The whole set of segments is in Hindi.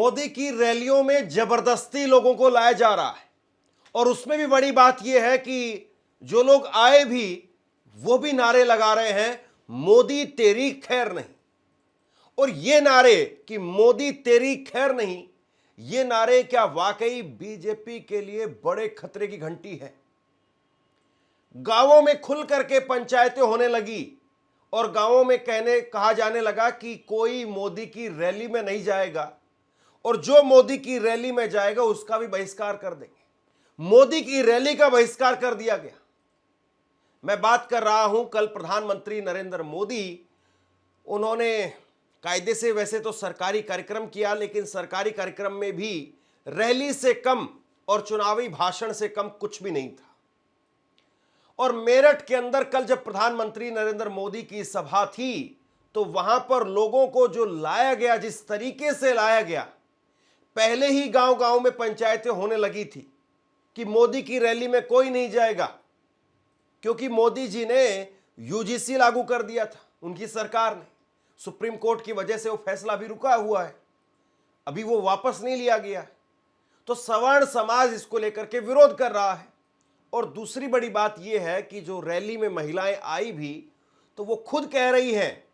मोदी की रैलियों में जबरदस्ती लोगों को लाया जा रहा है और उसमें भी बड़ी बात यह है कि जो लोग आए भी वो भी नारे लगा रहे हैं मोदी तेरी खैर नहीं। और ये नारे कि मोदी तेरी खैर नहीं, ये नारे क्या वाकई बीजेपी के लिए बड़े खतरे की घंटी है। गांवों में खुल करके पंचायतें होने लगी और गांवों में कहा जाने लगा कि कोई मोदी की रैली में नहीं जाएगा और जो मोदी की रैली में जाएगा उसका भी बहिष्कार कर देंगे। मोदी की रैली का बहिष्कार कर दिया गया। मैं बात कर रहा हूं कल प्रधानमंत्री नरेंद्र मोदी, उन्होंने कायदे से वैसे तो सरकारी कार्यक्रम किया, लेकिन सरकारी कार्यक्रम में भी रैली से कम और चुनावी भाषण से कम कुछ भी नहीं था। और मेरठ के अंदर कल जब प्रधानमंत्री नरेंद्र मोदी की सभा थी तो वहां पर लोगों को जो लाया गया, जिस तरीके से लाया गया, पहले ही गांव गांव में पंचायतें होने लगी थी कि मोदी की रैली में कोई नहीं जाएगा, क्योंकि मोदी जी ने यूजीसी लागू कर दिया था, उनकी सरकार ने। सुप्रीम कोर्ट की वजह से वो फैसला भी रुका हुआ है, अभी वो वापस नहीं लिया गया है। तो सवर्ण समाज इसको लेकर के विरोध कर रहा है। और दूसरी बड़ी बात यह है कि जो रैली में महिलाएं आई भी तो वो खुद कह रही हैं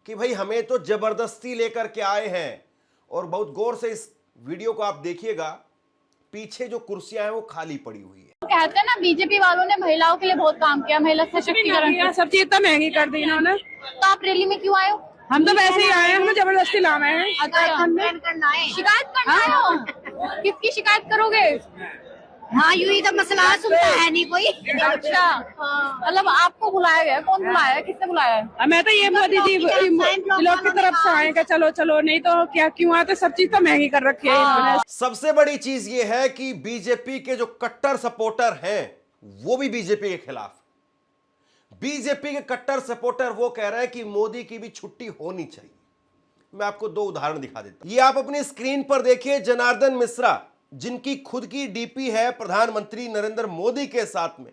कि भाई हमें तो जबरदस्ती लेकर के आए हैं। और बहुत गौर से इस वीडियो को आप देखिएगा, पीछे जो कुर्सियां हैं वो खाली पड़ी हुई है। कहते हैं ना बीजेपी वालों ने महिलाओं के लिए बहुत काम किया, महिला सशक्तिकरण, सब चीज तो महंगी कर दी इन्होंने। तो आप रैली में क्यों आए हो? हम तो वैसे ही आए हैं, हमें जबरदस्ती लाना है। शिकायत करना आए हो? किसकी शिकायत करोगे? हाँ, यूं तो मसला सुनता है नहीं कोई। अच्छा, मतलब आपको बुलाया गया? कौन बुलाया है, किसने बुलाया है? मैं तो ये मोदी जी लोग की तरफ से आए, चलो चलो, नहीं तो क्या क्यों आए, तो सब चीज तो महंगी कर रखी है इन्होंने। सबसे बड़ी चीज ये है कि बीजेपी के जो कट्टर सपोर्टर हैं वो भी बीजेपी के खिलाफ। बीजेपी के कट्टर सपोर्टर वो कह रहे हैं कि मोदी की भी छुट्टी होनी चाहिए। मैं आपको दो उदाहरण दिखा देता हूं। ये आप अपनी स्क्रीन पर देखिए, जनार्दन मिश्रा, जिनकी खुद की डीपी है प्रधानमंत्री नरेंद्र मोदी के साथ में,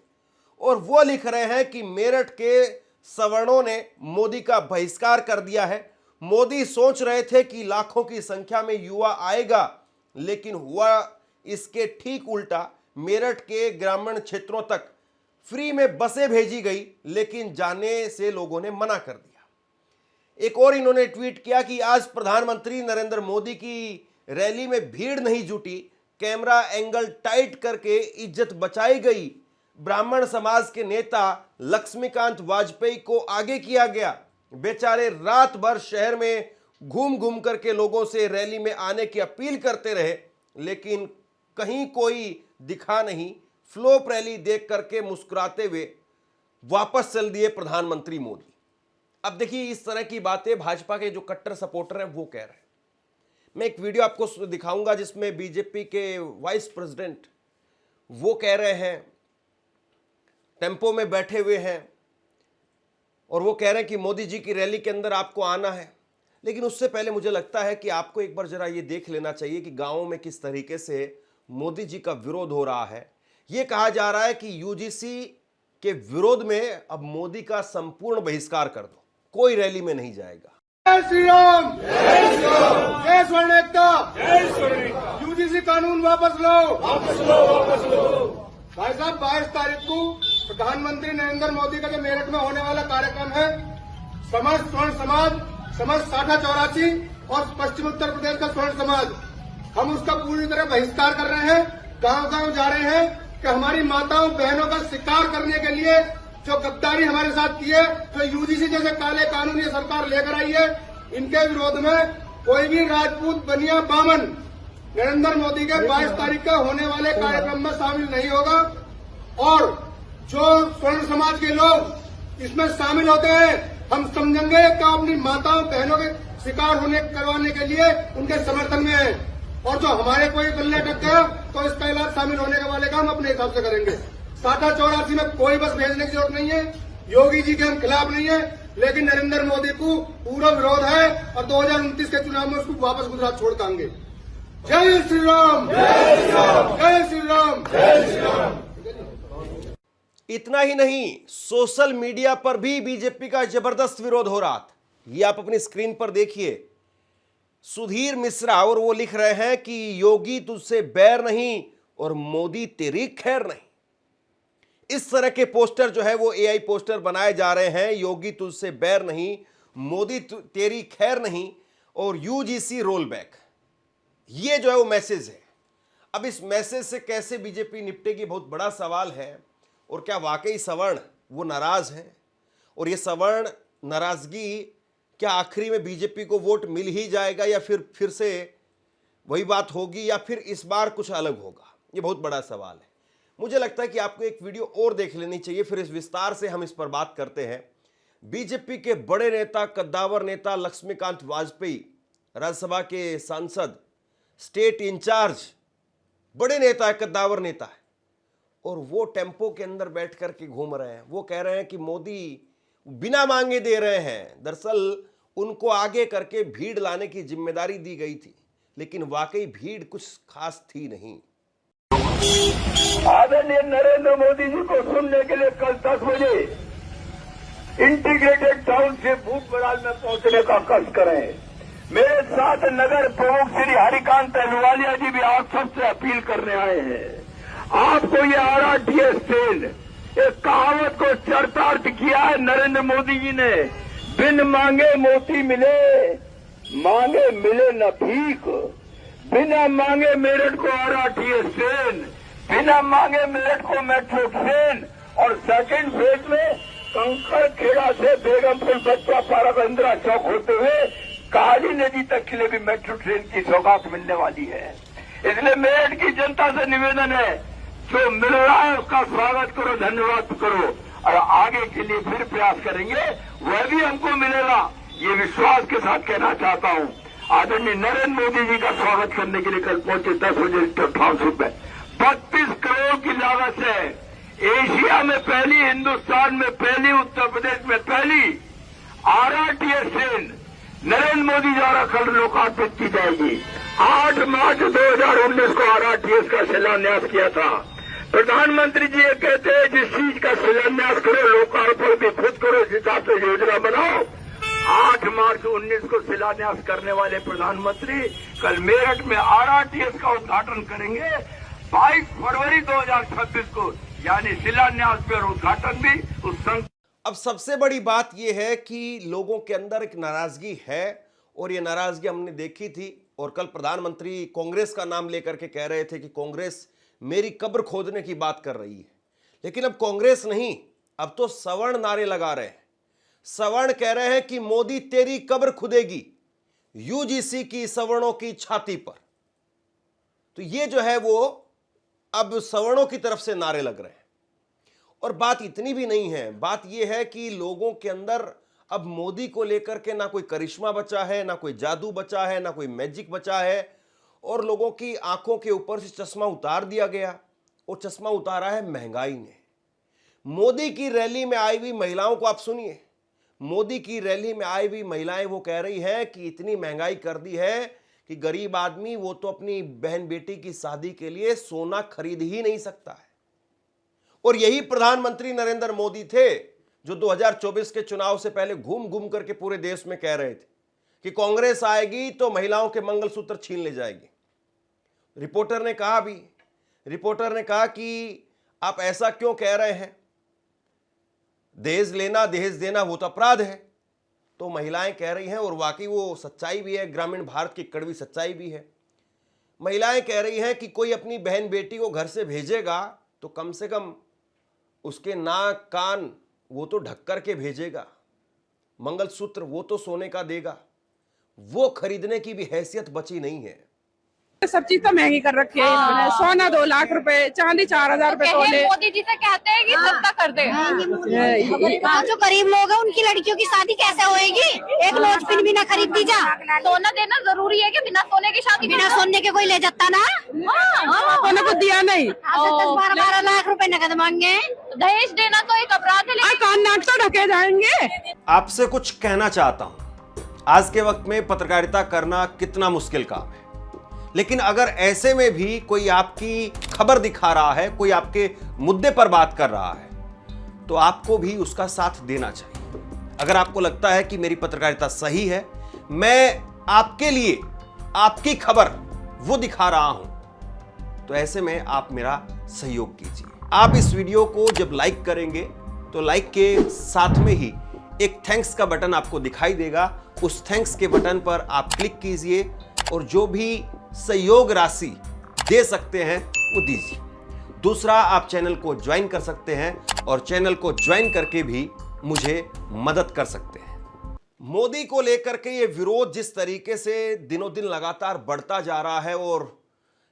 और वो लिख रहे हैं कि मेरठ के सवर्णों ने मोदी का बहिष्कार कर दिया है। मोदी सोच रहे थे कि लाखों की संख्या में युवा आएगा, लेकिन हुआ इसके ठीक उल्टा। मेरठ के ग्रामीण क्षेत्रों तक फ्री में बसें भेजी गई, लेकिन जाने से लोगों ने मना कर दिया। एक और इन्होंने ट्वीट किया कि आज प्रधानमंत्री नरेंद्र मोदी की रैली में भीड़ नहीं जुटी, कैमरा एंगल टाइट करके इज्जत बचाई गई। ब्राह्मण समाज के नेता लक्ष्मीकांत वाजपेयी को आगे किया गया, बेचारे रात भर शहर में घूम घूम करके लोगों से रैली में आने की अपील करते रहे, लेकिन कहीं कोई दिखा नहीं। फ्लोप रैली देख करके मुस्कुराते हुए वापस चल दिए प्रधानमंत्री मोदी। अब देखिए, इस तरह की बातें भाजपा के जो कट्टर सपोर्टर हैं वो कह रहे हैं। मैं एक वीडियो आपको दिखाऊंगा जिसमें बीजेपी के वाइस प्रेसिडेंट वो कह रहे हैं, टेम्पो में बैठे हुए हैं, और वो कह रहे हैं कि मोदी जी की रैली के अंदर आपको आना है। लेकिन उससे पहले मुझे लगता है कि आपको एक बार जरा ये देख लेना चाहिए कि गांवों में किस तरीके से मोदी जी का विरोध हो रहा है। ये कहा जा रहा है कि यूजीसी के विरोध में अब मोदी का संपूर्ण बहिष्कार कर दो, कोई रैली में नहीं जाएगा। जय श्री राम, जय श्री राम, जय स्वर्ण एकता, जय स्वर्ण। यूजीसी कानून वापस लो, वापस लो, वापस लो। भाई साहब, 22 तारीख को प्रधानमंत्री नरेंद्र मोदी का जो मेरठ में होने वाला कार्यक्रम है, समस्त स्वर्ण समाज, समस्त साठा 84 और पश्चिम उत्तर प्रदेश का स्वर्ण समाज, हम उसका पूरी तरह बहिष्कार कर रहे हैं। गांव गांव जा रहे हैं कि हमारी माताओं बहनों का शिकार करने के लिए जो गद्दारी हमारे साथ की है, जो यूजीसी जैसे काले कानून ये सरकार लेकर आई है, इनके विरोध में कोई भी राजपूत, बनिया, बामन नरेंद्र मोदी के 22 तारीख का होने वाले कार्यक्रम में शामिल नहीं होगा। और जो स्वर्ण समाज के लोग इसमें शामिल होते हैं, हम समझेंगे कि अपनी माताओं बहनों के शिकार करवाने के लिए उनके समर्थन में है। और जो हमारे कोई बल्ले टक गया तो इसका इलाज शामिल होने के वाले काम अपने हिसाब से करेंगे। साठा 84 में कोई बस भेजने की जरूरत नहीं है। योगी जी के हम खिलाफ नहीं है, लेकिन नरेंद्र मोदी को पूरा विरोध है और 2029 के चुनाव में उसको वापस गुजरात छोड़ देंगे। जय श्री राम, जय श्री राम, जय श्री राम, जय श्री राम। इतना ही नहीं, सोशल मीडिया पर भी बीजेपी का जबरदस्त विरोध हो रहा था। ये आप अपनी स्क्रीन पर देखिए, सुधीर मिश्रा, और वो लिख रहे हैं कि योगी तुझसे बैर नहीं और मोदी तेरी खैर नहीं। इस तरह के पोस्टर जो है वो एआई पोस्टर बनाए जा रहे हैं। योगी तुझसे बैर नहीं, मोदी तेरी खैर नहीं और यूजीसी रोल बैक, ये जो है वो मैसेज है। अब इस मैसेज से कैसे बीजेपी निपटेगी, बहुत बड़ा सवाल है। और क्या वाकई सवर्ण वो नाराज हैं, और ये सवर्ण नाराजगी क्या आखिरी में बीजेपी को वोट मिल ही जाएगा, या फिर से वही बात होगी, या फिर इस बार कुछ अलग होगा, ये बहुत बड़ा सवाल है। मुझे लगता है कि आपको एक वीडियो और देख लेनी चाहिए, फिर इस विस्तार से हम इस पर बात करते हैं। बीजेपी के बड़े नेता, कद्दावर नेता लक्ष्मीकांत वाजपेयी, राज्यसभा के सांसद, स्टेट इंचार्ज, बड़े नेता है, कद्दावर नेता है, और वो टेम्पो के अंदर बैठ करके घूम रहे हैं। वो कह रहे हैं कि मोदी बिना मांगे दे रहे हैं। दरअसल उनको आगे करके भीड़ लाने की जिम्मेदारी दी गई थी, लेकिन वाकई भीड़ कुछ खास थी नहीं। आदरणीय नरेंद्र मोदी जी को सुनने के लिए कल 10 बजे इंटीग्रेटेड टाउन से भूत बड़ाल में पहुंचने का कष्ट करें। मेरे साथ नगर प्रमुख श्री हरिकांत अहलुवालिया जी भी आप सबसे अपील करने आए हैं। आपको ये आरटीएस ट्रेन एक कहावत को चरितार्थ किया है नरेंद्र मोदी जी ने, बिन मांगे मोती मिले, मांगे मिले न भीख। बिना मांगे मेरठ को आरटीएस ट्रेन, बिना मांगे मेरठ को मेट्रो ट्रेन, और सेकंड फेज में कंकड़ खेड़ा से बेगमपुर बच्चा पारा इंदिरा चौक होते हुए काली नदी तक के लिए भी मेट्रो ट्रेन की सौगात मिलने वाली है। इसलिए मेरठ की जनता से निवेदन है, जो मिल रहा है उसका स्वागत करो, धन्यवाद करो, और आगे के लिए फिर प्रयास करेंगे, वह भी हमको मिलेगा, ये विश्वास के साथ कहना चाहता हूं। आदरणीय नरेंद्र मोदी जी का स्वागत करने के लिए कल पहुंचे 10 बजे टाउनशिप में 32 करोड़ की लागत से एशिया में पहली, हिंदुस्तान में पहली, उत्तर प्रदेश में पहली आरटीएस ट्रेन नरेंद्र मोदी द्वारा कल लोकार्पित की जाएगी। 8 मार्च 2019 को आरटीएस का शिलान्यास किया था। प्रधानमंत्री जी ये कहते हैं जिस चीज का शिलान्यास करो, लोकार्पण भी खुद करो, इस हिसाब से योजना बनाओ। 8 मार्च 19 को शिलान्यास करने वाले प्रधानमंत्री कल मेरठ में आरटीएस का उद्घाटन करेंगे। 22 फरवरी 2026 को, यानी शिलान्यास पे और उद्घाटन भी उस संघ। अब सबसे बड़ी बात यह है कि लोगों के अंदर एक नाराजगी है, और ये नाराजगी हमने देखी थी। और कल प्रधानमंत्री कांग्रेस का नाम लेकर के कह रहे थे कि कांग्रेस मेरी कब्र खोदने की बात कर रही है, लेकिन अब कांग्रेस नहीं, अब तो सवर्ण नारे लगा रहे हैं। सवर्ण कह रहे हैं कि मोदी तेरी कब्र खुदेगी, यूजीसी की सवर्णों की छाती पर। तो ये जो है वो अब सवर्णों की तरफ से नारे लग रहे हैं। और बात इतनी भी नहीं है, बात यह है कि लोगों के अंदर अब मोदी को लेकर के ना कोई करिश्मा बचा है, ना कोई जादू बचा है, ना कोई मैजिक बचा है, और लोगों की आंखों के ऊपर से चश्मा उतार दिया गया। और चश्मा उतारा है महंगाई ने। मोदी की रैली में आई हुई महिलाओं को आप सुनिए। मोदी की रैली में आई हुई महिलाएं वो कह रही हैं कि इतनी महंगाई कर दी है कि गरीब आदमी वो तो अपनी बहन बेटी की शादी के लिए सोना खरीद ही नहीं सकता है। और यही प्रधानमंत्री नरेंद्र मोदी थे जो 2024 के चुनाव से पहले घूम घूम करके पूरे देश में कह रहे थे कि कांग्रेस आएगी तो महिलाओं के मंगलसूत्र छीन ले जाएगी। रिपोर्टर ने कहा कि आप ऐसा क्यों कह रहे हैं, दहेज लेना, दहेज देना वो तो अपराध है। तो महिलाएं कह रही हैं, और वाकई वो सच्चाई भी है, ग्रामीण भारत की कड़वी सच्चाई भी है। महिलाएं कह रही हैं कि कोई अपनी बहन बेटी को घर से भेजेगा तो कम से कम उसके नाक कान वो तो ढक कर के भेजेगा, मंगलसूत्र वो तो सोने का देगा, वो खरीदने की भी हैसियत बची नहीं है। सब चीज तो महंगी कर रखी है इन्होंने। सोना 2 लाख रुपए, चांदी 4000 रुपए तोले। मोदी जी से कहते हैं कि सस्ता कर दे। जो गरीब लोग हैं उनकी लड़कियों की शादी कैसे होएगी? एक नोट पिन भी ना खरीद दी जा। सोना देना जरूरी है कि बिना सोने की शादी? बिना सोने के कोई ले जाता ना। उन्होंने कुछ दिया नहीं। 10-12 लाख रुपए नकद मांगे। दहेज देना तो एक अपराध है, लेकिन कान नाक तो ढके जाएंगे। आपसे कुछ कहना चाहता हूं, आज के वक्त में पत्रकारिता करना कितना मुश्किल काम है, लेकिन अगर ऐसे में भी कोई आपकी खबर दिखा रहा है, कोई आपके मुद्दे पर बात कर रहा है, तो आपको भी उसका साथ देना चाहिए। अगर आपको लगता है कि मेरी पत्रकारिता सही है, मैं आपके लिए आपकी खबर वो दिखा रहा हूं, तो ऐसे में आप मेरा सहयोग कीजिए। आप इस वीडियो को जब लाइक करेंगे तो लाइक के साथ में ही एक थैंक्स का बटन आपको दिखाई देगा। उस थैंक्स के बटन पर आप क्लिक कीजिए और जो भी सहयोग राशि दे सकते हैं वो दीजिए। दूसरा, आप चैनल को ज्वाइन कर सकते हैं और चैनल को ज्वाइन करके भी मुझे मदद कर सकते हैं। मोदी को लेकर के ये विरोध जिस तरीके से दिनों दिन लगातार बढ़ता जा रहा है, और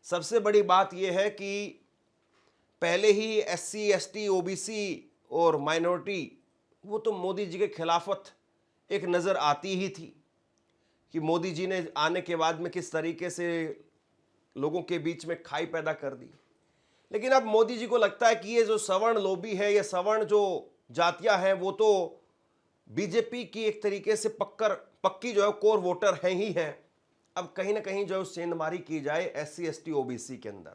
सबसे बड़ी बात यह है कि पहले ही एससी, एसटी, ओबीसी और माइनॉरिटी वो तो मोदी जी के खिलाफत एक नज़र आती ही थी कि मोदी जी ने आने के बाद में किस तरीके से लोगों के बीच में खाई पैदा कर दी। लेकिन अब मोदी जी को लगता है कि ये जो सवर्ण लोबी है, ये सवर्ण जो जातियां हैं, वो तो बीजेपी की एक तरीके से पक्की जो है कोर वोटर हैं ही हैं। अब कहीं ना कहीं जो है सेंधमारी की जाए एससी, एसटी, ओबीसी के अंदर,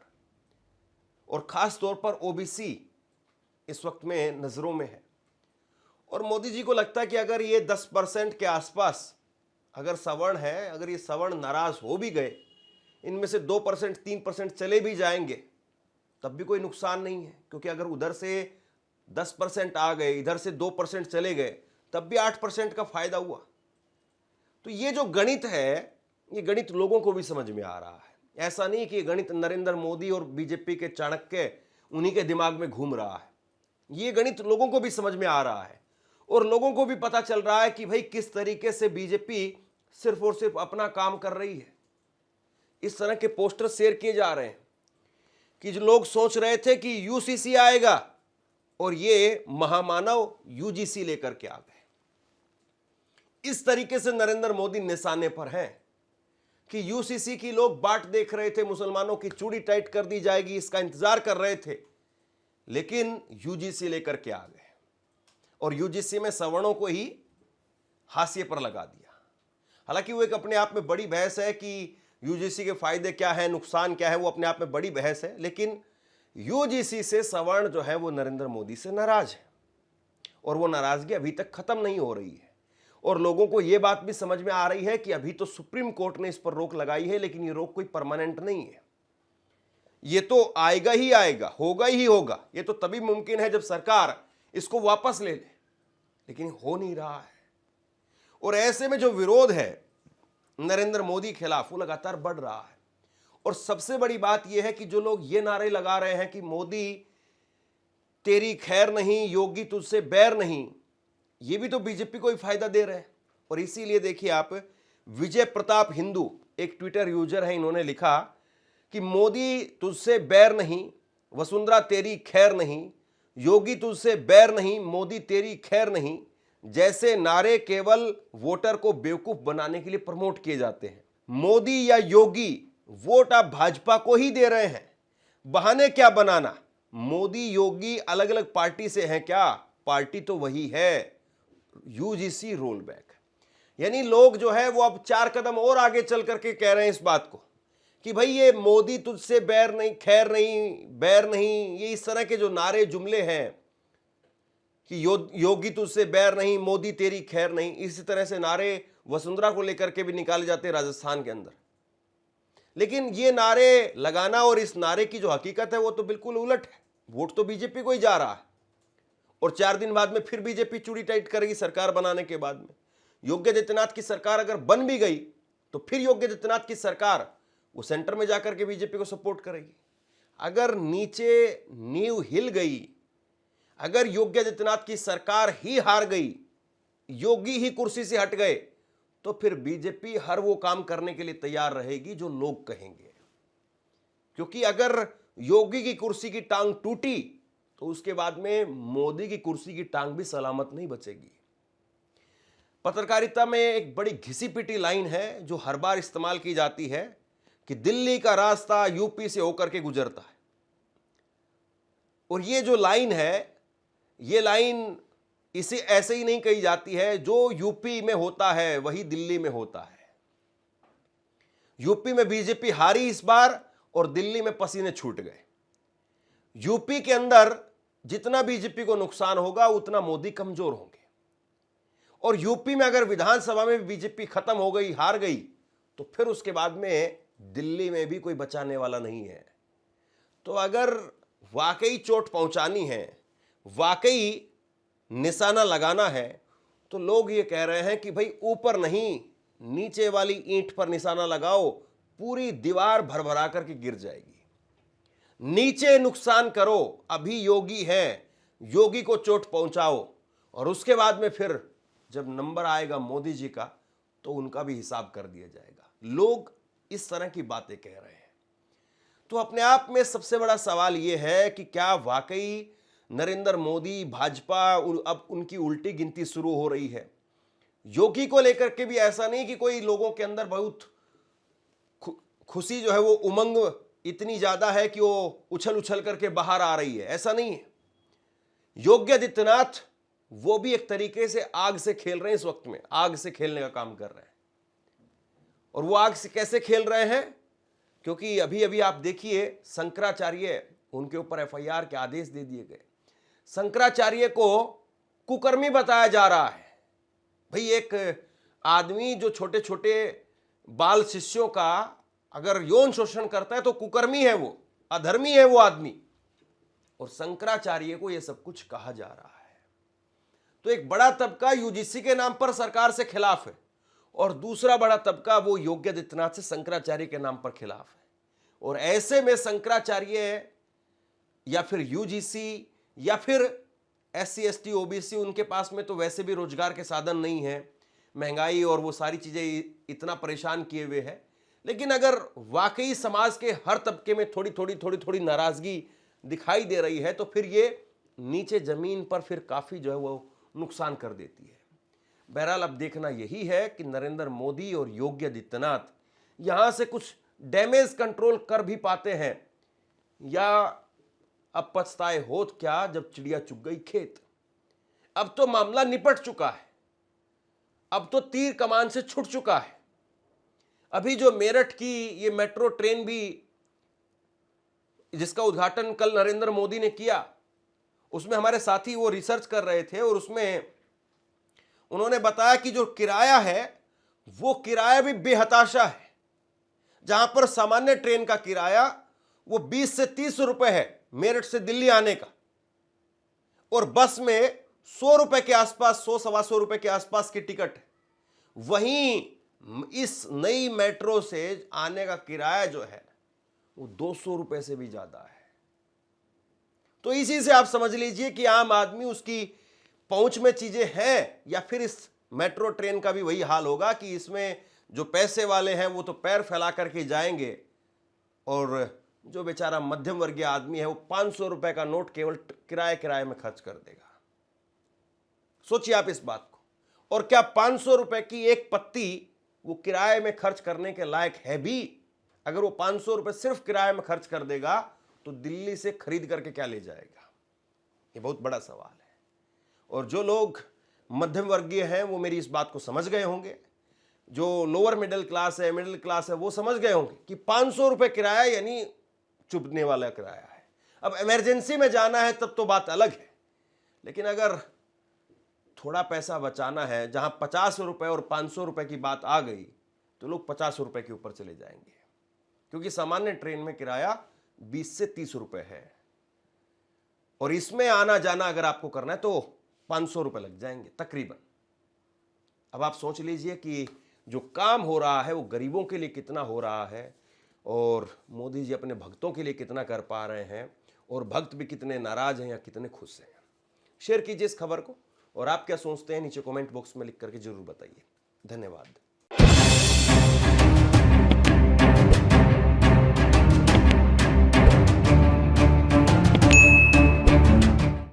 और खास तौर पर ओबीसी इस वक्त में नजरों में है। और मोदी जी को लगता है कि अगर ये 10% के आसपास अगर सवर्ण है, अगर ये सवर्ण नाराज हो भी गए, इनमें से 2%, 3% चले भी जाएंगे, तब भी कोई नुकसान नहीं है, क्योंकि अगर उधर से 10% आ गए, इधर से 2% चले गए, तब भी 8% का फायदा हुआ। तो ये जो गणित है, ये गणित लोगों को भी समझ में आ रहा है। ऐसा नहीं कि ये गणित नरेंद्र मोदी और बीजेपी के चाणक्य उन्हीं के दिमाग में घूम रहा है। ये गणित लोगों को भी समझ में आ रहा है, और लोगों को भी पता चल रहा है कि भाई किस तरीके से बीजेपी सिर्फ और सिर्फ अपना काम कर रही है। इस तरह के पोस्टर शेयर किए जा रहे हैं कि जो लोग सोच रहे थे कि यूसीसी आएगा, और ये महामानव यूजीसी लेकर के आ गए। इस तरीके से नरेंद्र मोदी निशाने पर हैं कि यूसीसी की लोग बाट देख रहे थे, मुसलमानों की चूड़ी टाइट कर दी जाएगी, इसका इंतजार कर रहे थे, लेकिन यूजीसी लेकर के आ गए और यूजीसी में सवर्णों को ही हाशिए पर लगा दिया। हालांकि वो एक अपने आप में बड़ी बहस है कि यूजीसी के फायदे क्या है, नुकसान क्या है, वो अपने आप में बड़ी बहस है। लेकिन यूजीसी से सवर्ण जो है वो नरेंद्र मोदी से नाराज है, और वो नाराजगी अभी तक खत्म नहीं हो रही है। और लोगों को ये बात भी समझ में आ रही है कि अभी तो सुप्रीम कोर्ट ने इस पर रोक लगाई है, लेकिन ये रोक कोई परमानेंट नहीं है। ये तो आएगा ही आएगा, होगा ही होगा। ये तो तभी मुमकिन है जब सरकार इसको वापस ले ले, लेकिन हो नहीं रहा है। और ऐसे में जो विरोध है नरेंद्र मोदी के खिलाफ वो लगातार बढ़ रहा है। और सबसे बड़ी बात यह है कि जो लोग ये नारे लगा रहे हैं कि मोदी तेरी खैर नहीं, योगी तुझसे बैर नहीं, ये भी तो बीजेपी को ही फायदा दे रहे हैं। और इसीलिए देखिए आप, विजय प्रताप हिंदू एक ट्विटर यूजर है, इन्होंने लिखा कि मोदी तुझसे बैर नहीं, वसुंधरा तेरी खैर नहीं, योगी तुझसे बैर नहीं, मोदी तेरी खैर नहीं, जैसे नारे केवल वोटर को बेवकूफ बनाने के लिए प्रमोट किए जाते हैं। मोदी या योगी वोट आप भाजपा को ही दे रहे हैं, बहाने क्या बनाना। मोदी योगी अलग अलग पार्टी से हैं क्या? पार्टी तो वही है, यूजीसी रोल बैक। यानी लोग जो है वो अब 4 कदम और आगे चल करके कह रहे हैं इस बात को कि भाई ये मोदी तुझसे बैर नहीं, खैर नहीं, बैर नहीं, ये इस तरह के जो नारे जुमले हैं कि योगी तुझसे बैर नहीं, मोदी तेरी खैर नहीं, इसी तरह से नारे वसुंधरा को लेकर के भी निकाले जाते हैं राजस्थान के अंदर। लेकिन ये नारे लगाना और इस नारे की जो हकीकत है वो तो बिल्कुल उलट है। वोट तो बीजेपी को ही जा रहा है, और 4 दिन बाद में फिर बीजेपी चूड़ी टाइट करेगी सरकार बनाने के बाद में। योगी आदित्यनाथ की सरकार अगर बन भी गई तो फिर योगी आदित्यनाथ की सरकार वो सेंटर में जाकर के बीजेपी को सपोर्ट करेगी। अगर नीचे नींव हिल गई, अगर योगी आदित्यनाथ की सरकार ही हार गई, योगी ही कुर्सी से हट गए, तो फिर बीजेपी हर वो काम करने के लिए तैयार रहेगी जो लोग कहेंगे। क्योंकि अगर योगी की कुर्सी की टांग टूटी तो उसके बाद में मोदी की कुर्सी की टांग भी सलामत नहीं बचेगी। पत्रकारिता में एक बड़ी घिसी पिटी लाइन है जो हर बार इस्तेमाल की जाती है कि दिल्ली का रास्ता यूपी से होकर के गुजरता है। और ये जो लाइन है, ये लाइन इसे ऐसे ही नहीं कही जाती है, जो यूपी में होता है वही दिल्ली में होता है। यूपी में बीजेपी हारी इस बार और दिल्ली में पसीने छूट गए। यूपी के अंदर जितना बीजेपी को नुकसान होगा उतना मोदी कमजोर होंगे। और यूपी में अगर विधानसभा में बीजेपी खत्म हो गई, हार गई, तो फिर उसके बाद में दिल्ली में भी कोई बचाने वाला नहीं है। तो अगर वाकई चोट पहुंचानी है, वाकई निशाना लगाना है, तो लोग ये कह रहे हैं कि भाई ऊपर नहीं, नीचे वाली ईंट पर निशाना लगाओ, पूरी दीवार भरभरा करके गिर जाएगी। नीचे नुकसान करो, अभी योगी है, योगी को चोट पहुंचाओ, और उसके बाद में फिर जब नंबर आएगा मोदी जी का तो उनका भी हिसाब कर दिया जाएगा। लोग इस तरह की बातें कह रहे हैं। तो अपने आप में सबसे बड़ा सवाल यह है कि क्या वाकई नरेंद्र मोदी, भाजपा अब उनकी उल्टी गिनती शुरू हो रही है? योगी को लेकर के भी ऐसा नहीं कि कोई लोगों के अंदर बहुत खुशी जो है वो उमंग इतनी ज्यादा है कि वो उछल उछल करके बाहर आ रही है, ऐसा नहीं है। योगी आदित्यनाथ वो भी एक तरीके से आग से खेल रहे हैं, इस वक्त में आग से खेलने का काम कर रहे हैं। और वो आग से कैसे खेल रहे हैं? क्योंकि अभी अभी आप देखिए, शंकराचार्य, उनके ऊपर एफआईआर के आदेश दे दिए गए। शंकराचार्य को कुकर्मी बताया जा रहा है। भाई एक आदमी जो छोटे छोटे बाल शिष्यों का अगर यौन शोषण करता है तो कुकर्मी है, वो अधर्मी है वो आदमी, और शंकराचार्य को यह सब कुछ कहा जा रहा है। तो एक बड़ा तबका यूजीसी के नाम पर सरकार से खिलाफ है, और दूसरा बड़ा तबका वो योगी आदित्यनाथ से शंकराचार्य के नाम पर खिलाफ है। और ऐसे में शंकराचार्य या फिर यूजीसी या फिर SC ST OBC, उनके पास में तो वैसे भी रोजगार के साधन नहीं है, महंगाई और वो सारी चीजें इतना परेशान किए हुए है। लेकिन अगर वाकई समाज के हर तबके में थोड़ी थोड़ी नाराजगी दिखाई दे रही है, तो फिर ये नीचे जमीन पर फिर काफी जो है वो नुकसान कर देती है। बहरहाल अब देखना यही है कि नरेंद्र मोदी और योगी आदित्यनाथ यहां से कुछ डैमेज कंट्रोल कर भी पाते हैं, या अब पछताए होत क्या जब चिड़िया चुग गई खेत। अब तो मामला निपट चुका है, अब तो तीर कमान से छूट चुका है। अभी जो मेरठ की ये मेट्रो ट्रेन भी, जिसका उद्घाटन कल नरेंद्र मोदी ने किया, उसमें हमारे साथी वो रिसर्च कर रहे थे, और उसमें उन्होंने बताया कि जो किराया है वो किराया भी बेहताशा है। जहां पर सामान्य ट्रेन का किराया वो 20 से 30 रुपए है मेरठ से दिल्ली आने का, और बस में 100 रुपए के आसपास, 100-125 रुपए के आसपास की टिकट है। वहीं इस नई मेट्रो से आने का किराया जो है वो 200 रुपए से भी ज्यादा है। तो इसी से आप समझ लीजिए कि आम आदमी, उसकी पहुंच में चीजें हैं, या फिर इस मेट्रो ट्रेन का भी वही हाल होगा कि इसमें जो पैसे वाले हैं वो तो पैर फैला करके जाएंगे, और जो बेचारा मध्यम वर्गीय आदमी है वो 500 रुपए का नोट केवल किराए में खर्च कर देगा। सोचिए आप इस बात को। और क्या 500 रुपए की एक पत्ती वो किराए में खर्च करने के लायक है भी? अगर वो 500 रुपए सिर्फ किराए में खर्च कर देगा तो दिल्ली से खरीद करके क्या ले जाएगा? ये बहुत बड़ा सवाल है। और जो लोग मध्यम वर्गीय हैं वो मेरी इस बात को समझ गए होंगे, जो लोअर मिडिल क्लास है, मिडिल क्लास है, वो समझ गए होंगे कि 500 रुपए किराया यानी चुभने वाला किराया है। अब इमरजेंसी में जाना है तब तो बात अलग है, लेकिन अगर थोड़ा पैसा बचाना है, जहां 50 रुपए और 500 रुपए की बात आ गई, तो लोग 50 रुपए के ऊपर चले जाएंगे, क्योंकि सामान्य ट्रेन में किराया 20 से 30 रुपए है, और इसमें आना जाना अगर आपको करना है तो 500 रुपए लग जाएंगे तकरीबन। अब आप सोच लीजिए कि जो काम हो रहा है वो गरीबों के लिए कितना हो रहा है, और मोदी जी अपने भक्तों के लिए कितना कर पा रहे हैं, और भक्त भी कितने नाराज हैं या कितने खुश हैं। शेयर कीजिए इस खबर को, और आप क्या सोचते हैं नीचे कमेंट बॉक्स में लिख करके जरूर बताइए। धन्यवाद।